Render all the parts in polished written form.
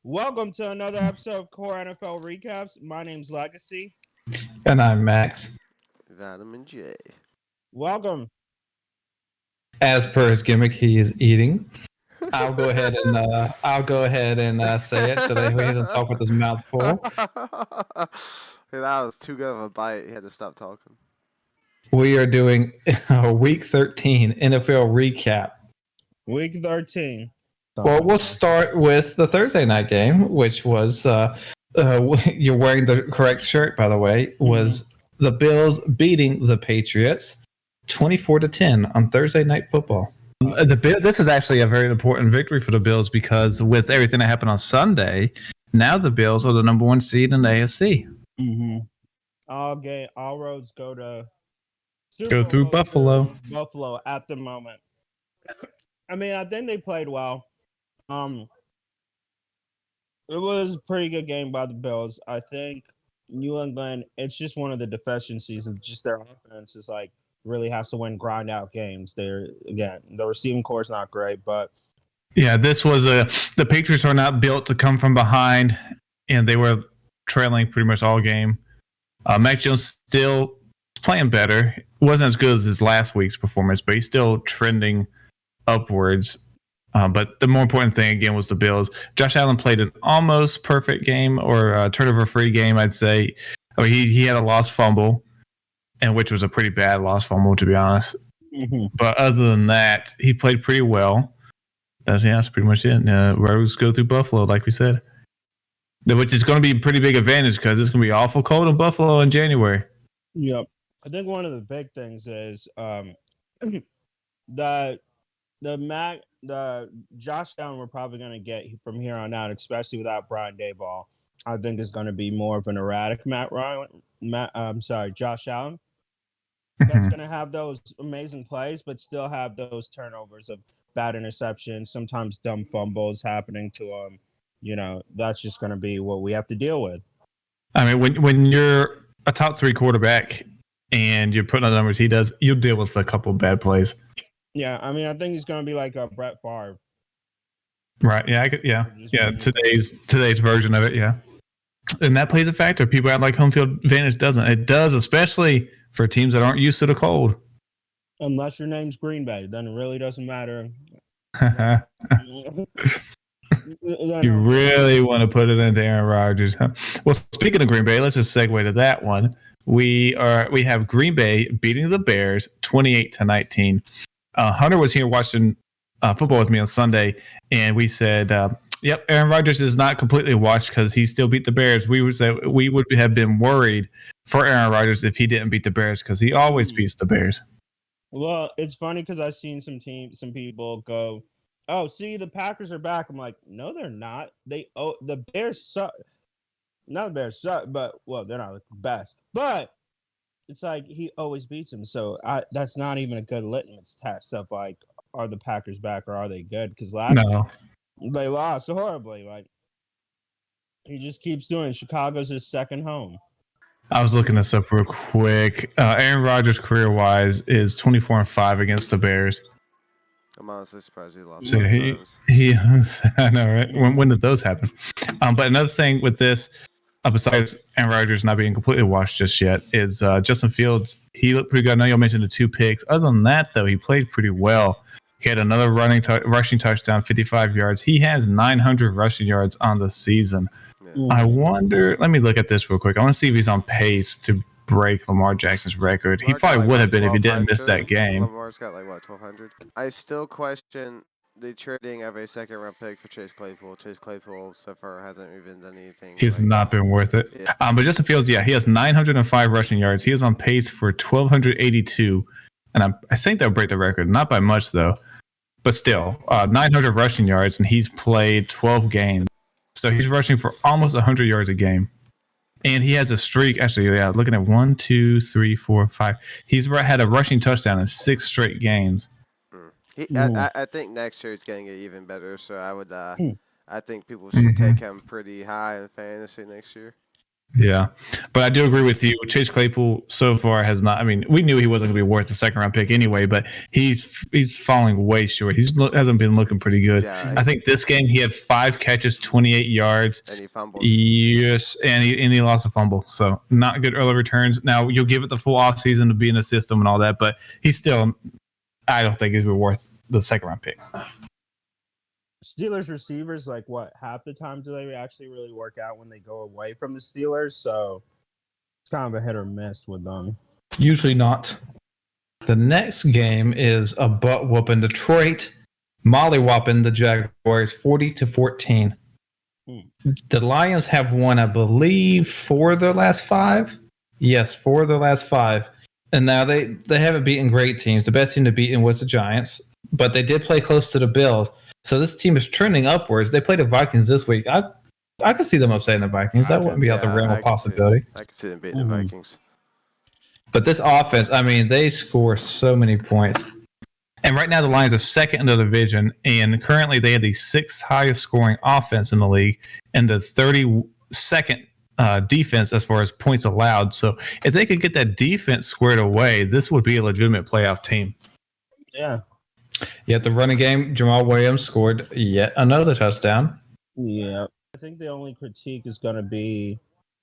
Welcome to another episode of Core NFL Recaps. My name's Legacy. And I'm Max. Vitamin J. Welcome. As per his gimmick, he is eating. I'll go ahead and say it. So that he doesn't talk with his mouth full. That was too good of a bite. He had to stop talking. We are doing a Week 13 NFL recap. Week 13. Well, we'll start with the Thursday night game, which was you're wearing the correct shirt, by the way. Was the Bills beating the Patriots 24-10 on Thursday Night Football? This is actually a very important victory for the Bills because with everything that happened on Sunday, now the Bills are the number one seed in the AFC. Mm-hmm. All roads go to go through Buffalo. Buffalo at the moment. I mean, I think they played well. It was a pretty good game by the Bills. I think New England, it's just one of the deficiencies of just their offense is like really has to win grind out games. The receiving core is not great, but yeah, the Patriots are not built to come from behind, and they were trailing pretty much all game. Mac Jones still playing better. It wasn't as good as his last week's performance, but he's still trending upwards. But the more important thing, again, was the Bills. Josh Allen played an almost perfect game or a turnover-free game, I'd say. I mean, he had a lost fumble, and which was a pretty bad lost fumble, to be honest. Mm-hmm. But other than that, he played pretty well. That's pretty much it. Roads go through Buffalo, like we said. Which is going to be a pretty big advantage because it's going to be awful cold in Buffalo in January. Yep. I think one of the big things is the Josh Allen we're probably going to get from here on out, especially without Brian Daboll, I think is going to be more of an erratic Josh Allen. That's going to have those amazing plays, but still have those turnovers of bad interceptions, sometimes dumb fumbles happening to him. You know, that's just going to be what we have to deal with. I mean, when you're a top 3 quarterback and you're putting on the numbers he does, you'll deal with a couple of bad plays. Yeah, I mean, I think he's going to be like a Brett Favre. Right. Yeah. Today's version of it. Yeah. And that plays a factor. People act like home field advantage doesn't. It does, especially for teams that aren't used to the cold. Unless your name's Green Bay, then it really doesn't matter. You really want to put it into Aaron Rodgers. Huh? Well, speaking of Green Bay, let's just segue to that one. We have Green Bay beating the Bears 28-19. Hunter was here watching football with me on Sunday, and we said, "Yep, Aaron Rodgers is not completely washed because he still beat the Bears." We would say we would have been worried for Aaron Rodgers if he didn't beat the Bears because he always beats the Bears. Well, it's funny because I've seen some people go, "Oh, see, the Packers are back." I'm like, "No, they're not. The Bears suck. Not the Bears suck, but they're not the best. But it's like he always beats them. So that's not even a good litmus test of like, are the Packers back or are they good? Because last week they lost horribly. Like he just keeps doing it. Chicago's his second home. I was looking this up real quick. Aaron Rodgers career-wise is 24-5 against the Bears. I'm honestly surprised he lost. So he I know, right? When did those happen? But another thing with this, besides Aaron Rodgers not being completely washed just yet, is Justin Fields. He looked pretty good. I know you mentioned the 2 picks. Other than that, though, he played pretty well. He had another rushing touchdown, 55 yards. He has 900 rushing yards on the season. Yeah. I wonder. Let me look at this real quick. I want to see if he's on pace to break Lamar Jackson's record. He probably would have been if he didn't miss that game. Lamar's got 1,200. I still question the trading of a second-round pick for Chase Claypool. Chase Claypool so far hasn't even done anything. He's not been worth it. Yeah. But Justin Fields, he has 905 rushing yards. He is on pace for 1,282, and I think that'll break the record. Not by much though, but still, 900 rushing yards, and he's played 12 games, so he's rushing for almost 100 yards a game. And he has a streak. Actually, looking at 1, 2, 3, 4, 5. He's had a rushing touchdown in 6 straight games. I think next year it's going to get even better. So I think people should take him pretty high in fantasy next year. Yeah, but I do agree with you. Chase Claypool so far has not. I mean, we knew he wasn't going to be worth a second round pick anyway, but he's falling way short. Hasn't been looking pretty good. Yeah, I think this game he had 5 catches, 28 yards. and he fumbled. Yes, and he lost a fumble, so not good early returns. Now you'll give it the full off season to be in the system and all that, but he's still. I don't think he's worth the second round pick. Steelers receivers, like what, half the time do they actually really work out when they go away from the Steelers? So it's kind of a hit or miss with them. Usually not. The next game is a butt whooping. Detroit molly-whopping the Jaguars 40-14. The Lions have won, I believe, 4 of their last 5. Yes, 4 of their last 5. And now they haven't beaten great teams. The best team to beat was the Giants, but they did play close to the Bills. So this team is trending upwards. They played the Vikings this week. I could see them upsetting the Vikings. That wouldn't be out the realm of possibility. I could see them beating the Vikings. But this offense, I mean, they score so many points. And right now the Lions are second in the division, and currently they have the 6th highest scoring offense in the league and the 32nd defense as far as points allowed. So if they could get that defense squared away, this would be a legitimate playoff team. Yeah. Yet the running game, Jamal Williams scored yet another touchdown. Yeah. I think the only critique is going to be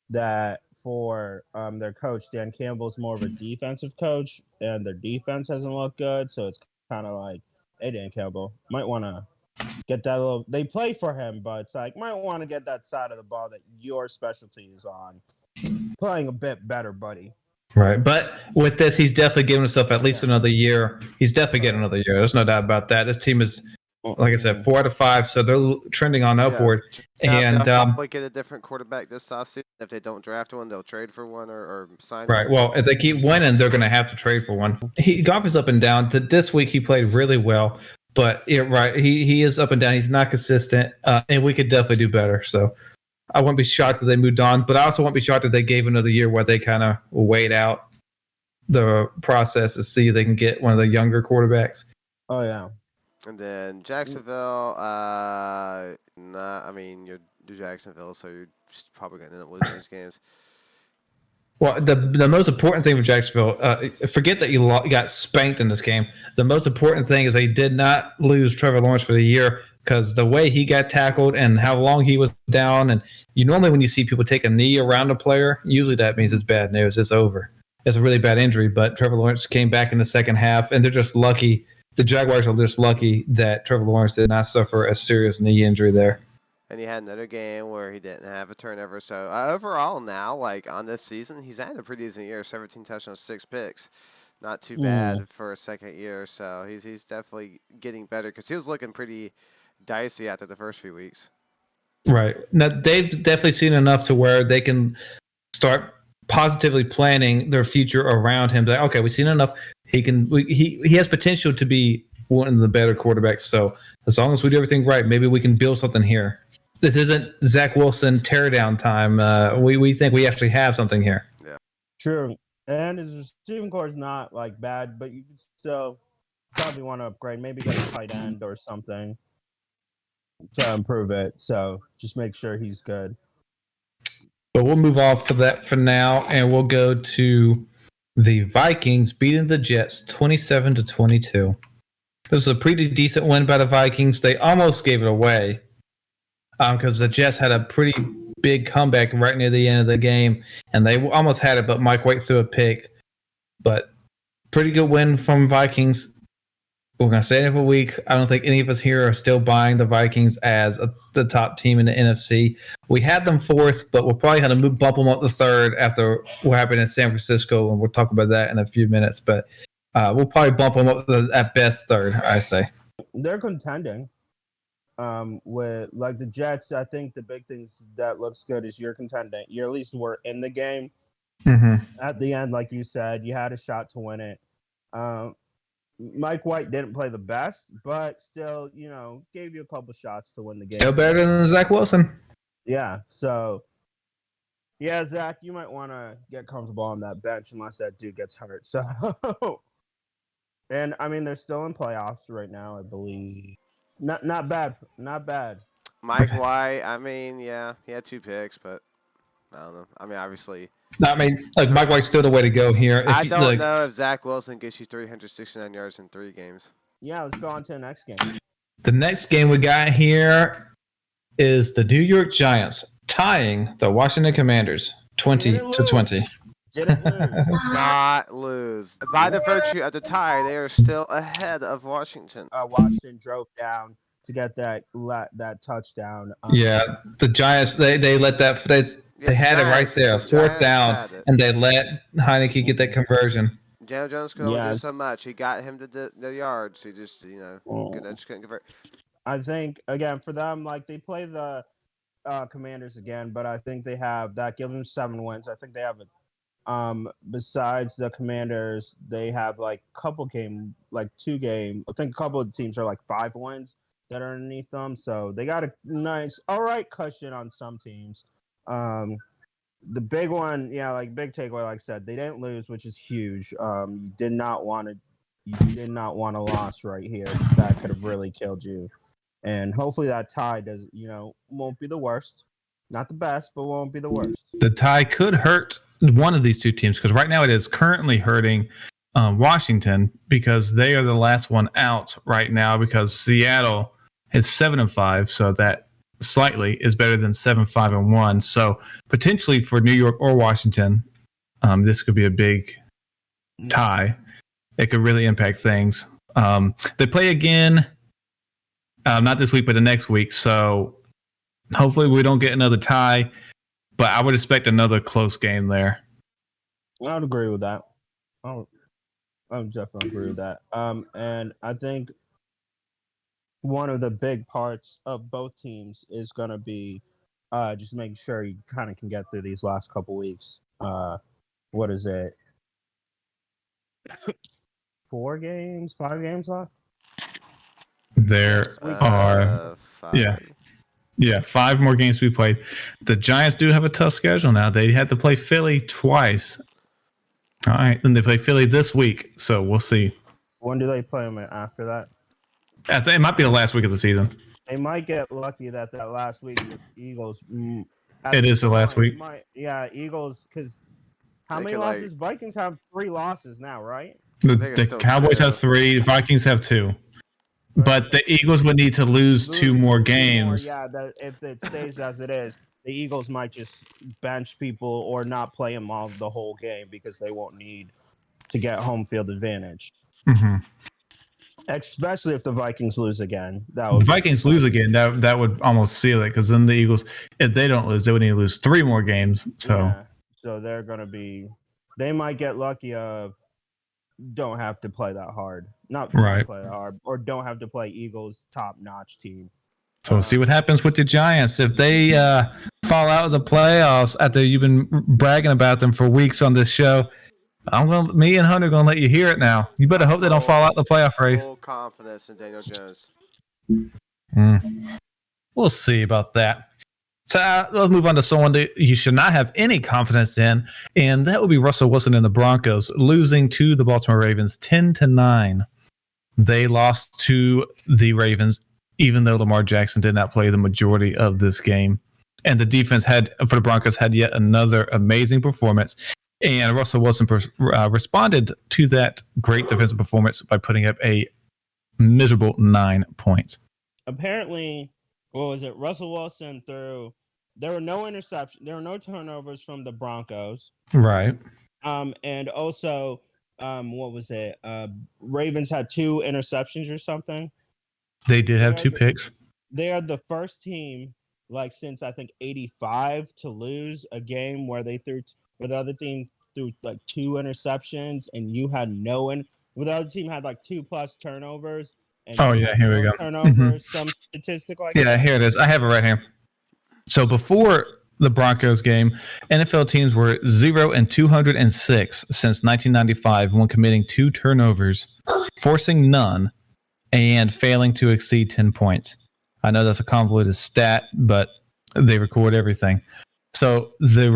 that for their coach, Dan Campbell's more of a defensive coach, and their defense hasn't looked good. So it's kind of like, hey, Dan Campbell, might want to get that little. They play for him, but it's like, might want to get that side of the ball that your specialty is on. Playing a bit better, buddy. Right. But with this, he's definitely giving himself at least another year. He's definitely getting another year. There's no doubt about that. This team is, like I said, 4 out of 5, so they're trending on upward. Yeah. And they'll probably get a different quarterback this offseason. If they don't draft one, they'll trade for one or sign right. one. Well, if they keep winning, they're going to have to trade for one. Goff is up and down. This week he played really well, but he is up and down. He's not consistent, and we could definitely do better. So I wouldn't be shocked that they moved on, but I also won't be shocked that they gave another year where they kind of wait out the process to see if they can get one of the younger quarterbacks. Oh, yeah. And then Jacksonville, I mean, you're Jacksonville, so you're just probably going to end up losing these games. Well, the most important thing for Jacksonville, forget that you got spanked in this game. The most important thing is they did not lose Trevor Lawrence for the year, because the way he got tackled and how long he was down, and normally when you see people take a knee around a player, usually that means it's bad news. It's over. It's a really bad injury, but Trevor Lawrence came back in the second half, and they're just lucky. The Jaguars are just lucky that Trevor Lawrence did not suffer a serious knee injury there. And he had another game where he didn't have a turnover. So overall now, like on this season, he's had a pretty decent year. 17 touchdowns, 6 picks. Not too bad for a second year. So he's definitely getting better, because he was looking pretty dicey after the first few weeks. Right. Now, they've definitely seen enough to where they can start positively planning their future around him. Like, okay, we've seen enough. He has potential to be one of the better quarterbacks. So as long as we do everything right, maybe we can build something here. This isn't Zach Wilson teardown time. We think we actually have something here. Yeah. True. And his receiving core is not like bad, but you can still probably want to upgrade. Maybe get a tight end or something to improve it. So just make sure he's good. But we'll move off for that for now, and we'll go to the Vikings beating the Jets 27-22. This was a pretty decent win by the Vikings. They almost gave it away because the Jets had a pretty big comeback right near the end of the game, and they almost had it, but Mike White threw a pick. But pretty good win from Vikings. We're going to say it every week. I don't think any of us here are still buying the Vikings as the top team in the NFC. We had them 4th, but we'll probably have to bump them up to 3rd after what happened in San Francisco, and we'll talk about that in a few minutes. But we'll probably bump them up to, at best, 3rd, I say. They're contending. With like the Jets, I think the big things that looks good is you're contending. You at least were in the game. At the end, like you said, you had a shot to win it. Mike White didn't play the best, but still, gave you a couple shots to win the game. Still better than Zach Wilson. Yeah. So, yeah, Zach, you might want to get comfortable on that bench unless that dude gets hurt. So, and I mean, they're still in playoffs right now, I believe. Not bad. Not bad. Mike White, I mean, yeah, he had 2 picks, but I don't know. I mean, obviously, I mean, like Mike White's still the way to go here. I you- don't like, know if Zach Wilson gets you 369 yards in 3 games. Yeah, let's go on to the next game. The next game we got here is the New York Giants tying the Washington Commanders 20 Didn't to 20. lose. Didn't lose. Not lose. By the virtue of the tie, they are still ahead of Washington. Washington drove down to get that touchdown. Yeah, the Giants they let that they had it right Giants- there, the fourth Giants down, had it. and they let Heineke get that conversion. Daniel Jones could only do Yes. so much. He got him to the yards. He just, Oh. just couldn't convert. I think again for them, like they play the Commanders again, but I think they have that gives them 7 wins. I think they have besides the Commanders, they have like a couple game, like 2 game. I think a couple of the teams are like 5 wins that are underneath them, so they got a nice, all right cushion on some teams. The big one, yeah, like big takeaway, like I said, they didn't lose, which is huge. You did not want a loss right here. That could have really killed you. And hopefully that tie won't be the worst. Not the best, but won't be the worst. The tie could hurt one of these two teams because right now it is currently hurting Washington because they are the last one out right now because Seattle is 7-5, so that slightly is better than 7-5-1. So potentially for New York or Washington, this could be a big tie. It could really impact things. They play again, not this week, but the next week. So hopefully we don't get another tie, but I would expect another close game there. I would agree with that. I would definitely agree with that. And I think one of the big parts of both teams is going to be just making sure you kind of can get through these last couple weeks. What is it? 5 games left? There are, 5. yeah, 5 more games to be played. The Giants do have a tough schedule now. They had to play Philly twice. All right, then they play Philly this week, so we'll see. When do they play them after that? I think it might be the last week of the season. They might get lucky that last week with Eagles. It is the last week. Eagles, because how They many could, losses? Vikings have 3 losses now, right? The, think it's the still Cowboys 2. have 3, the Vikings have 2. But the Eagles would need to lose 2 more games. Yeah, if it stays as it is, the Eagles might just bench people or not play them all the whole game because they won't need to get home field advantage. Mm-hmm. Especially if the Vikings lose again. If the Vikings lose again, that would almost seal it because then the Eagles, if they don't lose, they would need to lose 3 more games. So yeah, so they're going to be – they might get lucky of don't have to play that hard. Not Right. play that hard or don't have to play Eagles' top-notch team. So we'll see what happens with the Giants. If they fall out of the playoffs after you've been bragging about them for weeks on this show, me and Hunter gonna let you hear it now. You better hope they don't fall out the playoff race. Full confidence in Daniel Jones. We'll see about that. So let's move on to someone that you should not have any confidence in, and that would be Russell Wilson and the Broncos losing to the Baltimore Ravens 10-9. They lost to the Ravens, even though Lamar Jackson did not play the majority of this game. And the defense for the Broncos had yet another amazing performance. And Russell Wilson responded to that great defensive performance by putting up a miserable 9 points. Apparently, what was it? Russell Wilson threw. There were no interceptions. There were no turnovers from the Broncos. Right. And also, what was it? Ravens had 2 interceptions or something. They did have Yeah, 2 picks. They are the first team, like since I think '85, to lose a game where they where the other team threw like 2 interceptions and you had where the other team had like 2+ turnovers. And Oh, you yeah, had here we no go. Turnovers, some statistic like Yeah, that. here it is. I have it right here. So before the Broncos game, NFL teams were 0-206 since 1995 when committing 2 turnovers, forcing none, and failing to exceed 10 points. I know that's a convoluted stat, but they record everything. So the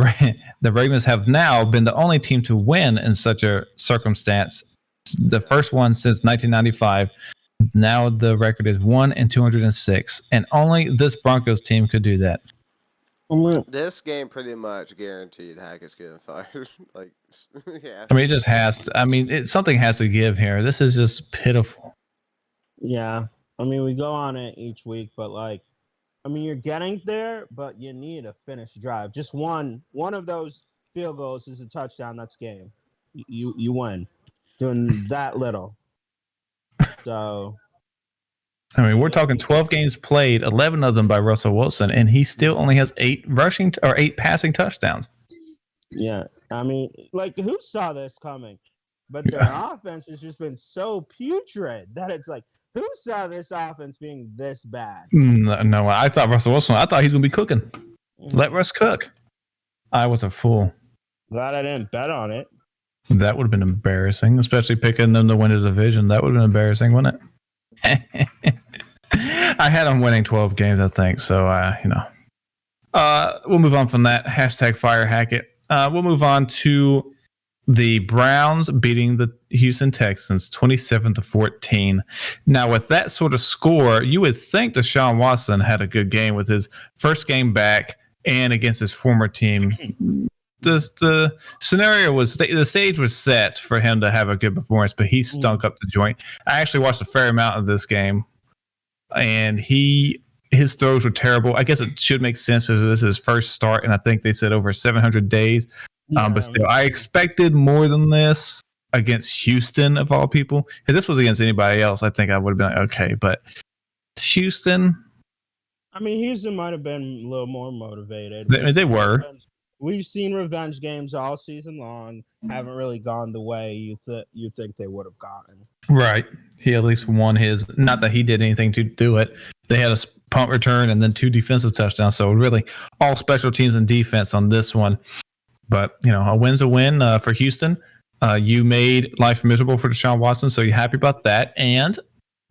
Ravens have now been the only team to win in such a circumstance. The first one since 1995. Now the record is 1-206, and only this Broncos team could do that. This game pretty much guaranteed Hackett's getting fired. Like, yeah. I mean, it just has to. I mean, something has to give here. This is just pitiful. Yeah. I mean, we go on it each week, but like, I mean, you're getting there, but you need a finished drive. Just one of those field goals is a touchdown. That's game. You win. Doing that little. So. I mean, we're talking 12 games played, 11 of them by Russell Wilson, and he still only has 8 passing touchdowns. Yeah, I mean, like, who saw this coming? But their offense has just been so putrid that it's like, who saw this offense being this bad? No, I thought Russell Wilson. I thought he was going to be cooking. Let Russ cook. I was a fool. Glad I didn't bet on it. That would have been embarrassing, especially picking them to win the division. That would have been embarrassing, wouldn't it? I had them winning 12 games, I think. So, we'll move on from that. Hashtag fire Hackett. We'll move on to the Browns beating the Houston Texans 27-14. Now, with that sort of score, you would think Deshaun Watson had a good game with his first game back and against his former team. The scenario was, the stage was set for him to have a good performance, but he stunk up the joint. I actually watched a fair amount of this game, and his throws were terrible. I guess it should make sense as this is his first start, and I think they said over 700 days. But still, I expected more than this against Houston, of all people. If this was against anybody else, I think I would have been like, okay. But Houston, I mean, Houston might have been a little more motivated. They were. We've seen revenge games all season long. Haven't really gone the way you think they would have gotten. Right. He at least won his. Not that he did anything to do it. They had a punt return and then 2 defensive touchdowns. So really, all special teams and defense on this one. But a win's a win for Houston. You made life miserable for Deshaun Watson, so you're happy about that. And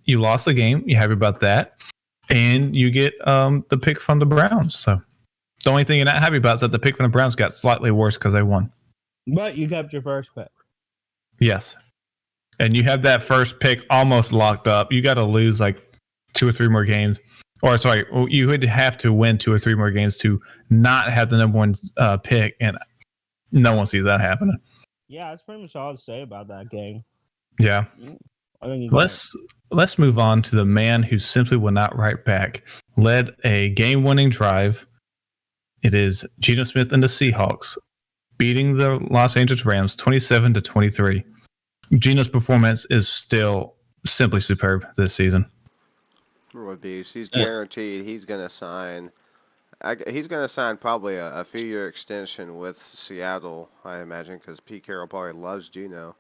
you lost the game. You're happy about that. And you get the pick from the Browns. So. The only thing you're not happy about is that the pick from the Browns got slightly worse because they won. But you kept your first pick. Yes. And you have that first pick almost locked up. You got to lose like 2 or 3 more games. Or sorry, you would have to win 2 or 3 more games to not have the number 1 pick. And no one sees that happening. Yeah, that's pretty much all to say about that game. Yeah. I mean, let's move on to the man who simply will not write back. Led a game-winning drive. It is Geno Smith and the Seahawks beating the Los Angeles Rams 27-23. Geno's performance is still simply superb this season. Would be. He's guaranteed he's going to sign. He's going to sign probably a few-year extension with Seattle, I imagine, because Pete Carroll probably loves Geno.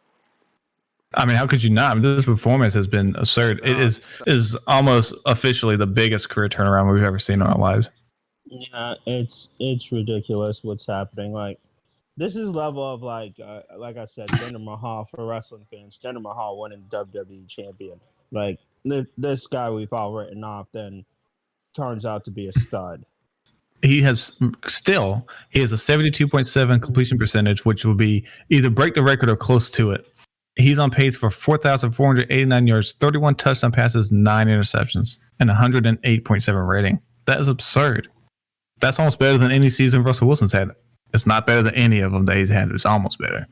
I mean, how could you not? I mean, this performance has been absurd. It is almost officially the biggest career turnaround we've ever seen in our lives. Yeah, it's ridiculous what's happening. Like, this is level of like I said, Jinder Mahal for wrestling fans. Jinder Mahal winning WWE champion. Like this guy we've all written off, then turns out to be a stud. He has a 72.7 completion percentage, which will be either break the record or close to it. He's on pace for 4,489 yards, 31 touchdown passes, 9 interceptions, and 108.7 rating. That is absurd. That's almost better than any season Russell Wilson's had. It's not better than any of them that he's had. It's almost better.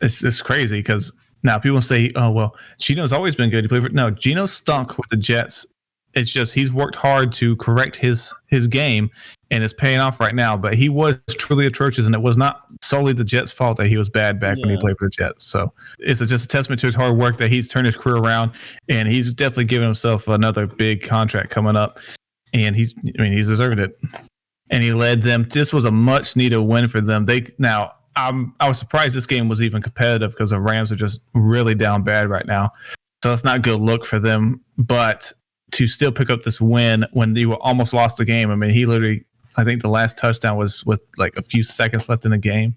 It's crazy because now people say, oh, well, Geno's always been good. No, Geno stunk with the Jets. It's just he's worked hard to correct his game, and it's paying off right now. But he was truly atrocious, and it was not solely the Jets' fault that he was bad back when he played for the Jets. So it's just a testament to his hard work that he's turned his career around, and he's definitely given himself another big contract coming up, and he's deserved it. And he led them. This was a much needed win for them. I was surprised this game was even competitive because the Rams are just really down bad right now. So it's not a good look for them. But to still pick up this win when you almost lost the game. I mean, he literally, I think the last touchdown was with like a few seconds left in the game.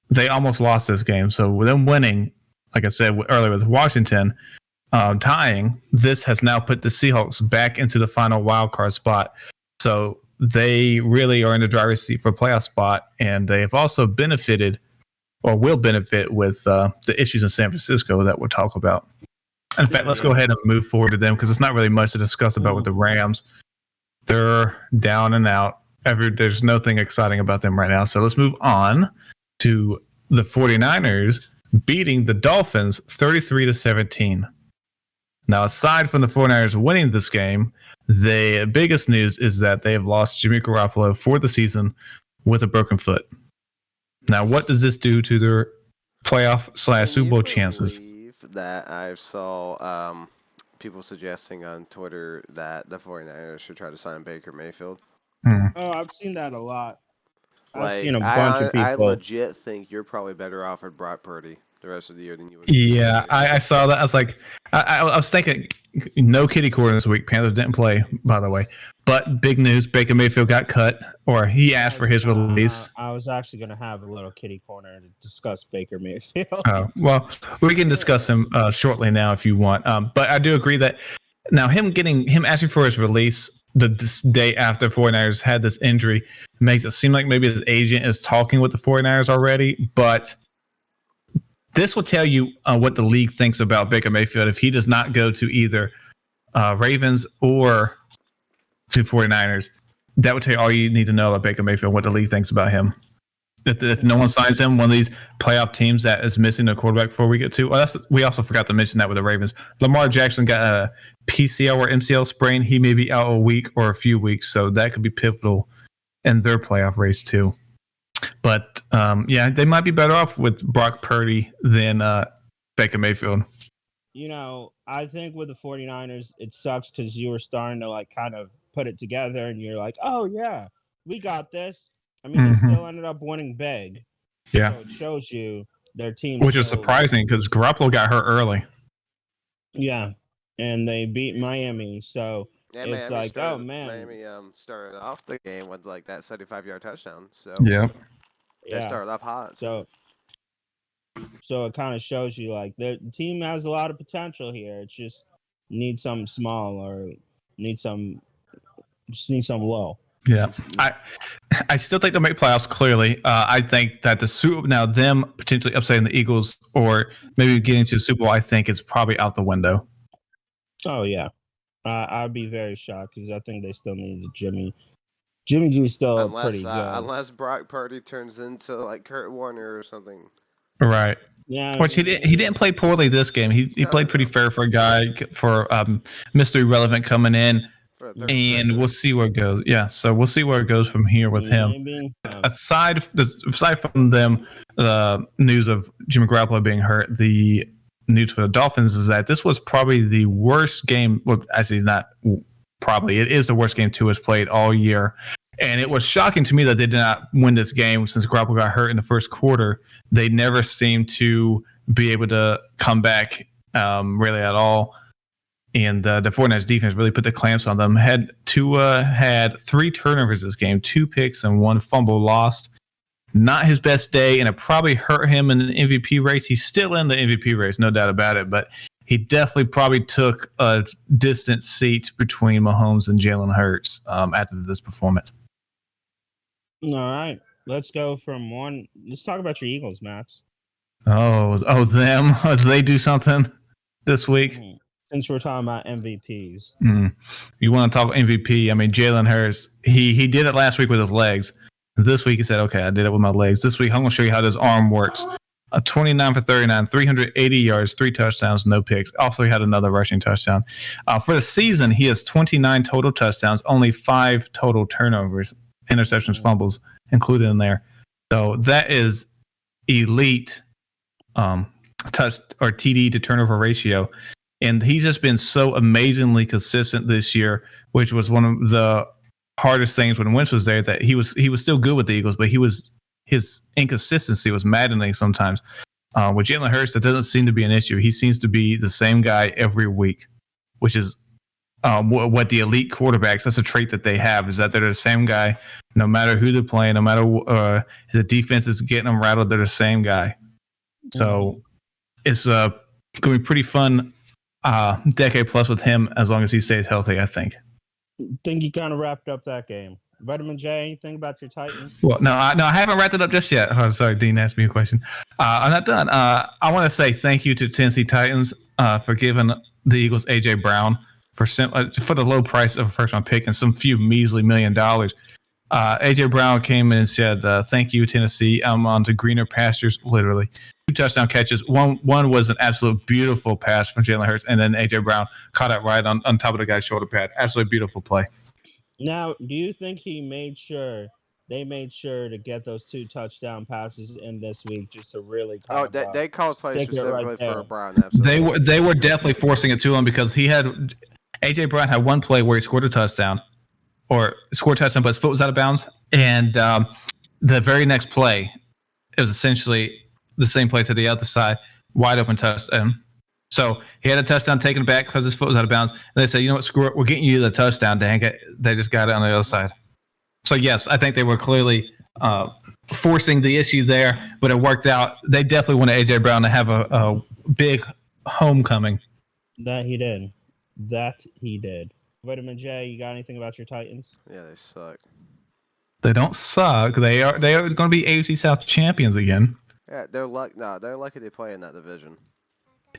They almost lost this game. So with them winning, like I said earlier with Washington tying, this has now put the Seahawks back into the final wild card spot. So they really are in the driver's seat for a playoff spot, and they have also benefited or will benefit with the issues in San Francisco that we'll talk about. In fact, let's go ahead and move forward to them because it's not really much to discuss about with the Rams. They're down and out. there's nothing exciting about them right now. So let's move on to the 49ers beating the Dolphins 33-17. Now, aside from the 49ers winning this game, the biggest news is that they have lost Jimmy Garoppolo for the season with a broken foot. Now, what does this do to their playoff / Super Bowl chances? That I saw people suggesting on Twitter that the 49ers should try to sign Baker Mayfield. Oh, I've seen that a lot. Like, I've seen a bunch of people. I legit think you're probably better off with Brock Purdy the rest of the year than you would. Yeah, I saw that. I was like, I was thinking, no kitty corner this week. Panthers didn't play, by the way. But big news, Baker Mayfield got cut, or he asked for his release. I was actually going to have a little kitty corner to discuss Baker Mayfield. Oh, well, we can discuss him shortly now if you want. But I do agree that now him asking for his release this day after 49ers had this injury makes it seem like maybe his agent is talking with the 49ers already, but this will tell you what the league thinks about Baker Mayfield if he does not go to either Ravens or to 49ers. That would tell you all you need to know about Baker Mayfield, what the league thinks about him. If no one signs him, one of these playoff teams that is missing a quarterback before we get to, we also forgot to mention that with the Ravens. Lamar Jackson got a PCL or MCL sprain. He may be out a week or a few weeks, so that could be pivotal in their playoff race too. But yeah, they might be better off with Brock Purdy than Baker Mayfield. You know, I think with the 49ers, it sucks because you were starting to like kind of put it together and you're like, oh yeah, we got this. I mean, they still ended up winning big. Yeah. So it shows you their team. Which is surprising because Garoppolo got hurt early. Yeah. And they beat Miami. So yeah, it's Miami like, started, oh man. Miami started off the game with like that 75-yard touchdown. So yeah. They started off hot. So it kind of shows you like the team has a lot of potential here. It just needs something small or needs some low. Yeah, I still think they'll make playoffs. Clearly, I think that them potentially upsetting the Eagles or maybe getting to the Super Bowl, I think is probably out the window. Oh yeah, I'd be very shocked because I think they still need Jimmy. Jimmy G is still pretty good. Unless Brock Purdy turns into like Kurt Warner or something. Right. Yeah. Which he didn't play poorly this game. He played pretty fair for a guy for Mr. Irrelevant coming in. And we'll see where it goes. Yeah, so we'll see where it goes from here with him. Aside from them, the news of Jimmy Garoppolo being hurt, the news for the Dolphins is that this was probably the worst game. Well, actually, not probably. It is the worst game Tua has played all year. And it was shocking to me that they did not win this game since Garoppolo got hurt in the first quarter. They never seemed to be able to come back really at all. And the 49ers defense really put the clamps on them. Tua had 3 turnovers this game, 2 picks and 1 fumble lost. Not his best day, and it probably hurt him in the MVP race. He's still in the MVP race, no doubt about it, but he definitely probably took a distant seat between Mahomes and Jalen Hurts after this performance. All right, let's go from one. Let's talk about your Eagles, Max. Oh, them. Did they do something this week? Since we're talking about MVPs. You want to talk MVP? I mean, Jalen Hurts, he did it last week with his legs. This week he said, okay, I did it with my legs. This week I'm going to show you how this arm works. 29 for 39, 380 yards, 3 touchdowns, no picks. Also, he had another rushing touchdown. For the season, he has 29 total touchdowns, only 5 total turnovers, interceptions, fumbles included in there. So that is elite touch or TD to turnover ratio. And he's just been so amazingly consistent this year, which was one of the hardest things when Wentz was there, that he was still good with the Eagles, but his inconsistency was maddening sometimes. With Jalen Hurts, that doesn't seem to be an issue. He seems to be the same guy every week, which is what the elite quarterbacks, that's a trait that they have, is that they're the same guy no matter who they're playing, no matter the defense is getting them rattled, they're the same guy. So it's going to be pretty fun decade plus with him as long as he stays healthy, I think. Think you kind of wrapped up that game. Vitamin J, anything about your Titans? Well, no, I haven't wrapped it up just yet. Oh, sorry, Dean asked me a question. I'm not done. I want to say thank you to Tennessee Titans for giving the Eagles A.J. Brown for the low price of a first-round pick and some few measly $1 million. AJ Brown came in and said, "Thank you, Tennessee. I'm on to greener pastures." Literally, 2 touchdown catches. One was an absolute beautiful pass from Jalen Hurts, and then AJ Brown caught it right on top of the guy's shoulder pad. Absolutely beautiful play. Now, do you think they made sure to get those 2 touchdown passes in this week just to really Oh, kind of they called play stick it right specifically there? for Brown. Absolutely. They were definitely forcing it to him because AJ Brown had one play where he scored a touchdown, but his foot was out of bounds, and the very next play, it was essentially the same play to the other side, wide open touchdown. So he had a touchdown taken back because his foot was out of bounds, and they said, "You know what? Screw it. We're getting you the touchdown." Dang it! They just got it on the other side. So yes, I think they were clearly forcing the issue there, but it worked out. They definitely wanted AJ Brown to have a big homecoming. That he did. Vitamin J, you got anything about your Titans? Yeah, they suck. They don't suck. They are going to be AFC South champions again. Yeah, they're lucky they play in that division.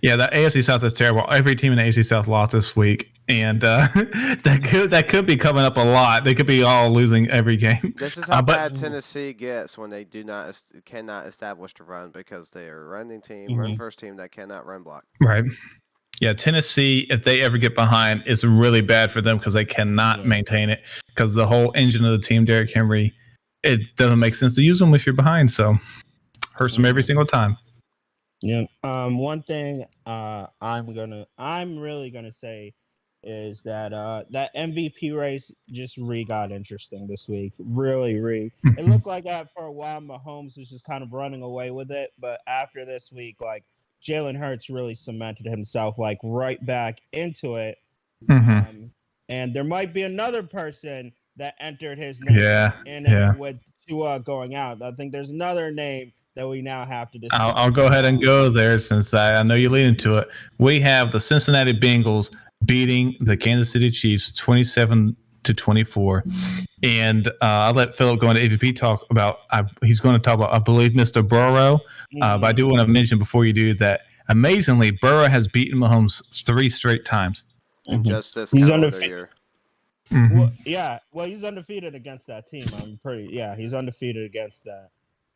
Yeah, the AFC South is terrible. Every team in the AFC South lost this week, and that could be coming up a lot. They could be all losing every game. This is how bad Tennessee gets when they cannot establish the run because they are a running team, run first team that cannot run block. Right. Yeah, Tennessee, if they ever get behind, it's really bad for them because they cannot maintain it because the whole engine of the team, Derrick Henry, it doesn't make sense to use them if you're behind. So hurts them every single time. Yeah. One thing I'm really gonna say is that that MVP race just got interesting this week. Really. It looked like for a while Mahomes was just kind of running away with it, but after this week, like Jalen Hurts really cemented himself like right back into it. And there might be another person that entered his name it with Tua going out. I think there's another name that we now have to discuss. I'll go ahead and go there since I know you're leading to it. We have the Cincinnati Bengals beating the Kansas City Chiefs 27-24. And I'll let Philip go into AVP talk about, he's going to talk about, I believe, Mr. Burrow. But I do want to mention before you do that, amazingly, Burrow has beaten Mahomes 3 straight times. And just this he's undefeated. Well, he's undefeated against that team. He's undefeated against that.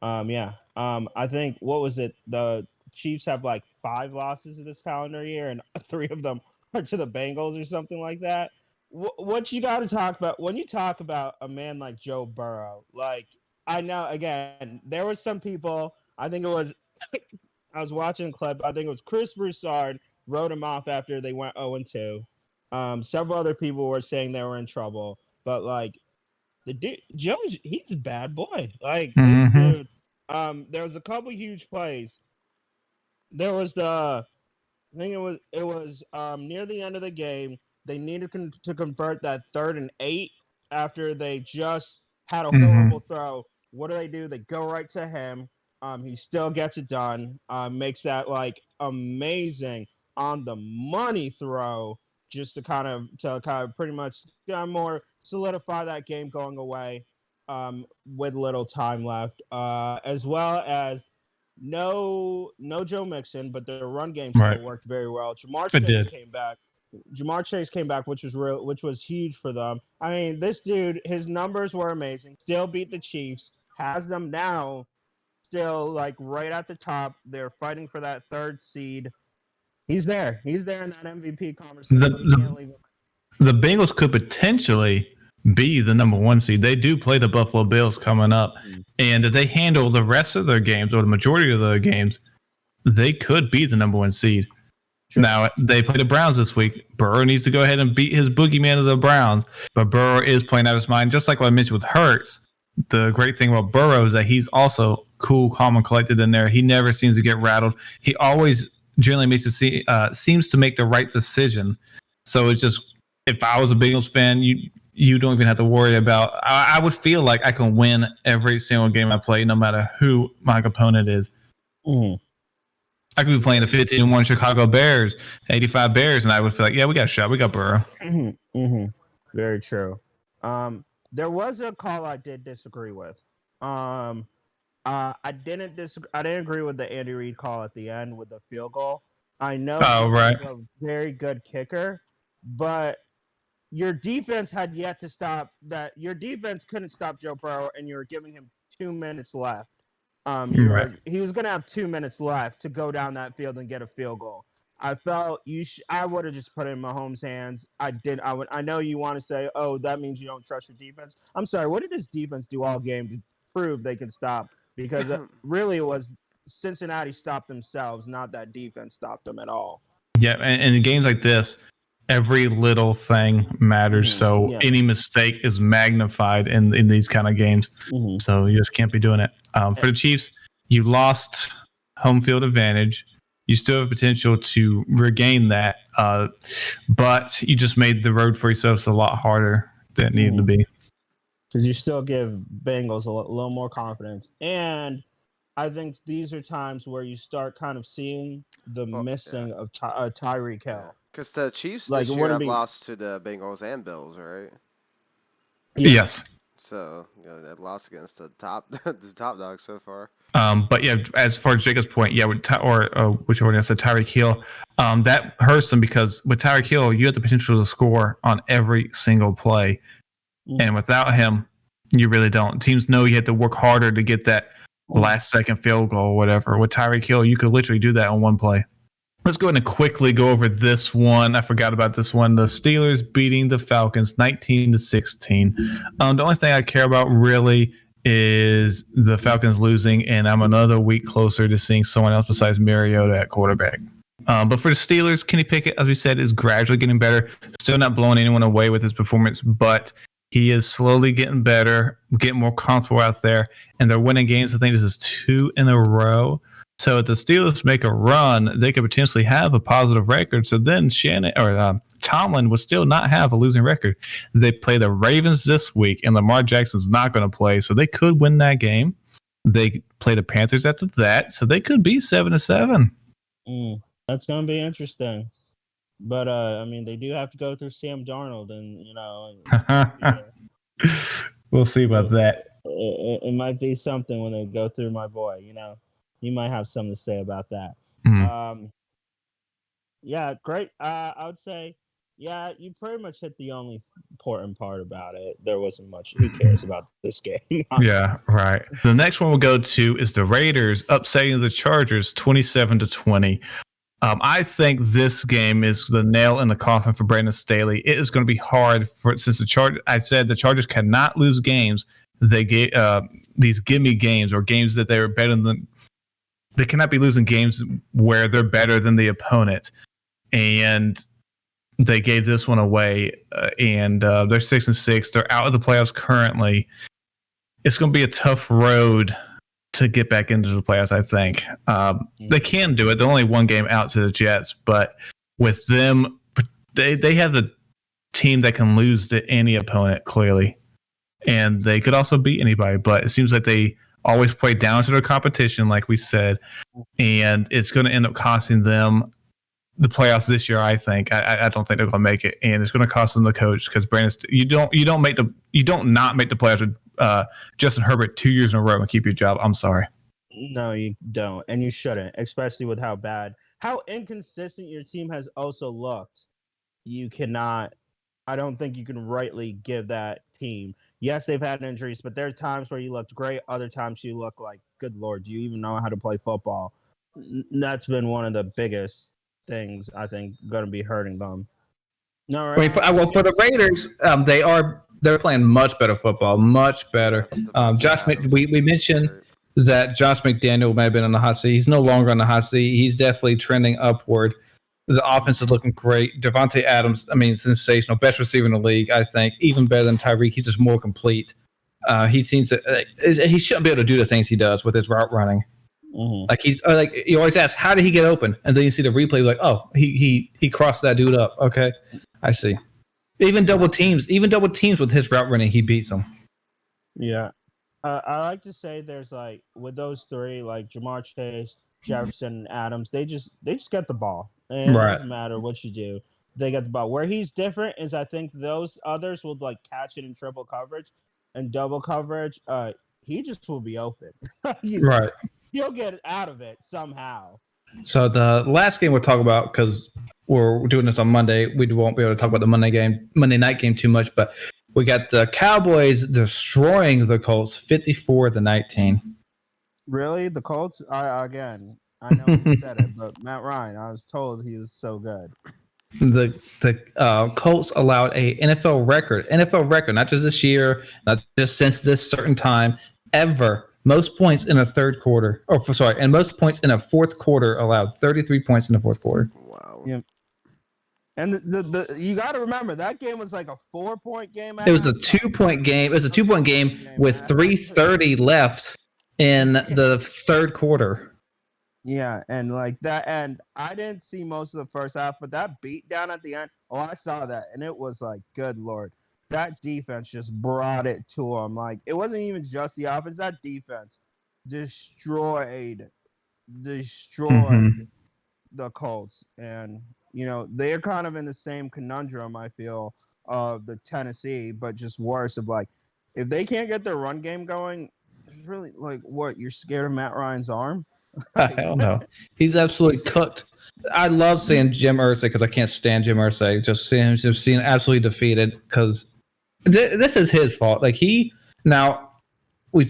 I think, what was it? The Chiefs have like 5 losses this calendar year, and 3 of them are to the Bengals or something like that. What you got to talk about when you talk about a man like Joe Burrow? Like, I know, again, there was some people, I think it was, I was watching a clip, I think it was Chris Broussard wrote him off after they went 0-2. Several other people were saying they were in trouble, but like, the dude, he's a bad boy. Like, this dude, there was a couple huge plays. There was I think it was near the end of the game. They needed to convert that 3rd and 8 after they just had a horrible throw. What do? They go right to him. He still gets it done. Makes that like amazing on the money throw, just to kind of pretty much more solidify that game going away with little time left, as well as no Joe Mixon, but the run game still worked very well. Jamar Chase came back, which was huge for them. I mean, this dude, his numbers were amazing. Still beat the Chiefs, has them now still like right at the top. They're fighting for that 3rd seed. He's there in that MVP conversation. The Bengals could potentially be the number 1 seed. They do play the Buffalo Bills coming up, and if they handle the rest of their games or the majority of their games, they could be the number 1 seed. Sure. Now, they play the Browns this week. Burrow needs to go ahead and beat his boogeyman of the Browns, but Burrow is playing out of his mind, just like what I mentioned with Hurts. The great thing about Burrow is that he's also cool, calm, and collected in there. He never seems to get rattled. He always generally seems to make the right decision. So it's just, if I was a Bengals fan, you don't even have to worry about. I would feel like I can win every single game I play, no matter who my opponent is. I could be playing the 15-1 Chicago Bears, 85 Bears, and I would feel like, yeah, we got a shot. We got Burrow. Very true. There was a call I did disagree with. I didn't agree with the Andy Reid call at the end with the field goal. I know he's a very good kicker, but your defense had yet to stop that. Your defense couldn't stop Joe Burrow, and you were giving him 2 minutes left. He was going to have 2 minutes left to go down that field and get a field goal. I felt I would have just put it in Mahomes' hands. I know you want to say, oh, that means you don't trust your defense. I'm sorry. What did his defense do all game to prove they can stop? Because really it was Cincinnati stopped themselves, not that defense stopped them at all. Yeah, and in games like this, every little thing matters. So any mistake is magnified in these kind of games. So you just can't be doing it. For the Chiefs, you lost home field advantage. You still have potential to regain that, but you just made the road for yourselves a lot harder than it needed to be. Because you still give Bengals a little more confidence. And I think these are times where you start kind of seeing the missing of Tyreek Hill. Because the Chiefs this year have lost to the Bengals and Bills, right? Yes. So they've lost against the top dog so far. But yeah, as far as Jacob's point, yeah, which one I said Tyreek Hill, that hurts them because with Tyreek Hill, you have the potential to score on every single play, and without him, you really don't. Teams know you have to work harder to get that last second field goal or whatever. With Tyreek Hill, you could literally do that on one play. Let's go ahead and quickly go over this one. I forgot about this one. The Steelers beating the Falcons 19-16. The only thing I care about really is the Falcons losing, and I'm another week closer to seeing someone else besides Mariota at quarterback. But for the Steelers, Kenny Pickett, as we said, is gradually getting better. Still not blowing anyone away with his performance, but he is slowly getting better, getting more comfortable out there, and they're winning games. I think this is 2 in a row. So if the Steelers make a run, they could potentially have a positive record. So then Tomlin would still not have a losing record. They play the Ravens this week, and Lamar Jackson's not going to play, so they could win that game. They play the Panthers after that, so they could be 7-7. That's going to be interesting. But I mean, they do have to go through Sam Darnold, and we'll see about that. It might be something when they go through my boy. You might have something to say about that. Yeah, great. I would say, yeah, you pretty much hit the only important part about it. There wasn't much. Who cares about this game? Yeah, right. The next one we'll go to is the Raiders upsetting the Chargers 27-20. I think this game is the nail in the coffin for Brandon Staley. It is going to be hard since the Chargers cannot lose games. They get these gimme games or games that they are better than. They cannot be losing games where they're better than the opponent. And they gave this one away. And they're 6-6. They're out of the playoffs currently. It's going to be a tough road to get back into the playoffs, I think. They can do it. They're only one game out to the Jets. But with them, they have the team that can lose to any opponent, clearly. And they could also beat anybody. But it seems like they always play down to their competition, like we said, and it's going to end up costing them the playoffs this year. I think. I don't think they're going to make it, and it's going to cost them the coach because Brandon, you don't not make the playoffs with Justin Herbert 2 years in a row and keep your job. I'm sorry. No, you don't, and you shouldn't, especially with how inconsistent your team has also looked. You cannot. I don't think you can rightly give that team. Yes, they've had injuries, but there are times where you looked great. Other times you look like, good Lord, do you even know how to play football? That's been one of the biggest things, I think, going to be hurting them. No, right? For the Raiders, they're playing much better football, much better. We mentioned that Josh McDaniel may have been on the hot seat. He's no longer on the hot seat. He's definitely trending upward. The offense is looking great. Devontae Adams, sensational. Best receiver in the league, I think. Even better than Tyreek. He's just more complete. He seems to. He shouldn't be able to do the things he does with his route running. Like you always ask, how did he get open? And then you see the replay, like, oh, he crossed that dude up. Okay, I see. Even double teams with his route running, he beats them. Yeah, I like to say there's like with those three, like Jamar Chase, Jefferson, and Adams, they just get the ball. And it doesn't matter what you do. They get the ball. Where he's different is I think those others will like catch it in triple coverage and double coverage. He just will be open. He'll get out of it somehow. So the last game we'll talk about, because we're doing this on Monday, we won't be able to talk about the Monday night game too much, but we got the Cowboys destroying the Colts 54-19. Really, the Colts? I know you said it, but Matt Ryan, I was told he was so good. The Colts allowed a NFL record, not just this year, not just since this certain time, ever. Most points in a third quarter, and most points in a fourth quarter allowed. 33 points in the fourth quarter. Wow. Yeah. And the you got to remember that game was like a 4-point game. It was a 2-point game. It was a 2-point game with 3:30 left in the third quarter. Yeah, and like that, and I didn't see most of the first half, but that beat down at the end, I saw that, and it was like, good Lord. That defense just brought it to them. Like, it wasn't even just the offense. That defense destroyed the Colts. And, they're kind of in the same conundrum, I feel, of the Tennessee, but just worse of like, if they can't get their run game going, it's really like, what, you're scared of Matt Ryan's arm? Hell no. He's absolutely cooked. I love seeing Jim Irsay because I can't stand Jim Irsay. Just seeing him absolutely defeated because this is his fault. Like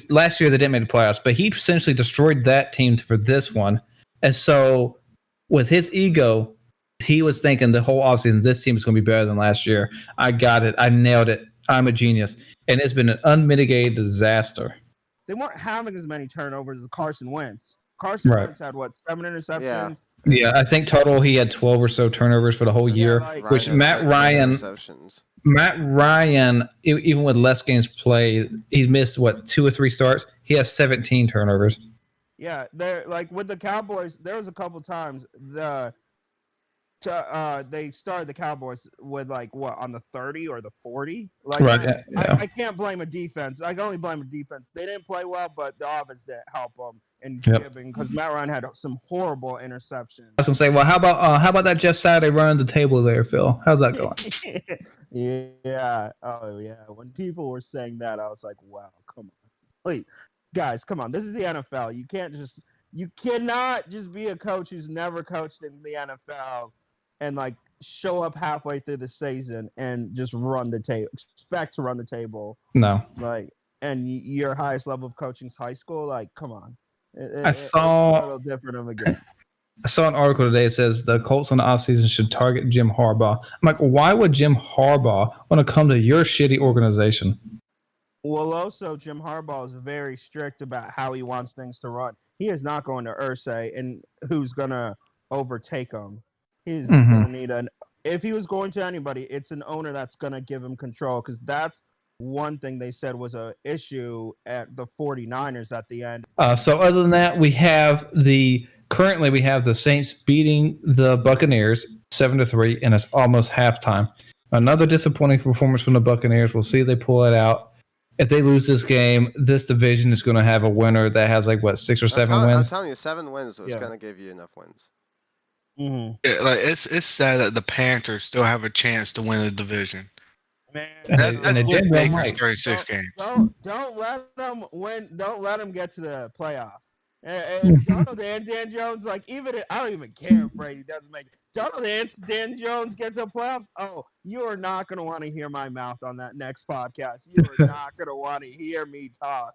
last year they didn't make the playoffs, but he essentially destroyed that team for this one. And so with his ego, he was thinking the whole offseason, this team is going to be better than last year. I got it. I nailed it. I'm a genius. And it's been an unmitigated disaster. They weren't having as many turnovers as Carson Wentz. Carson Wentz had, 7 interceptions? Yeah, I think total he had 12 or so turnovers for the whole year, which Matt Ryan, even with less games played, he missed, 2 or 3 starts? He has 17 turnovers. Yeah, they're like with the Cowboys, there was a couple times they started the Cowboys with on the 30 or the 40. I can't blame a defense. I can only blame a defense. They didn't play well, but the offense didn't help them in giving because Matt Ryan had some horrible interceptions. I was gonna say, well, how about that Jeff Saturday running the table there, Phil? How's that going? Yeah. Oh yeah. When people were saying that, I was like, wow, come on. Wait, guys, come on. This is the NFL. You cannot just be a coach who's never coached in the NFL and show up halfway through the season and just run the table. Expect to run the table. No. And your highest level of coaching is high school. Come on. It's a little different of a game. I saw an article today that says the Colts in the offseason should target Jim Harbaugh. I'm like, why would Jim Harbaugh want to come to your shitty organization? Well, also, Jim Harbaugh is very strict about how he wants things to run. He is not going to Irsay and who's going to overtake him. He's going to need if he was going to anybody, it's an owner that's going to give him control because that's one thing they said was an issue at the 49ers at the end. So other than that, we have the Saints beating the Buccaneers 7-3, and it's almost halftime. Another disappointing performance from the Buccaneers. We'll see if they pull it out. If they lose this game, this division is going to have a winner that has 6 or 7 wins. I'm telling you, 7 wins was going to give you enough wins. Mm-hmm. Yeah, it's sad that the Panthers still have a chance to win the division. Man, that's what Baker's 36 games. Don't let them win. Don't let them get to the playoffs. And Donald and Dan Jones, I don't even care if Brady doesn't make it. Donald and Dan Jones get to the playoffs. Oh, you are not going to want to hear my mouth on that next podcast. You are not going to want to hear me talk.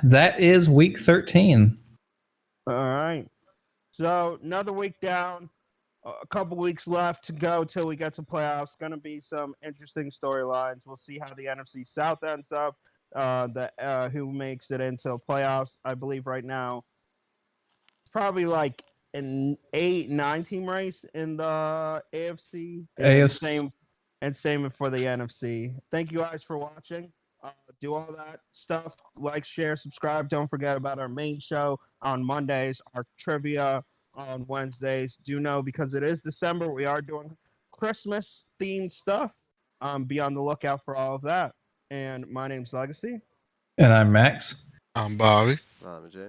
That is week 13. All right. So another week down. A couple weeks left to go till we get to playoffs. Going to be some interesting storylines. We'll see how the NFC South ends up. Who makes it into playoffs? I believe right now, probably an 8-9 team race in the AFC. Same for the NFC. Thank you guys for watching. Do all that stuff. Like, share, subscribe. Don't forget about our main show on Mondays. Our trivia on Wednesdays. Do know because it is December, we are doing Christmas themed stuff. Be on the lookout for all of that. And my name's Legacy. And I'm Max. I'm Bobby. I'm Jay.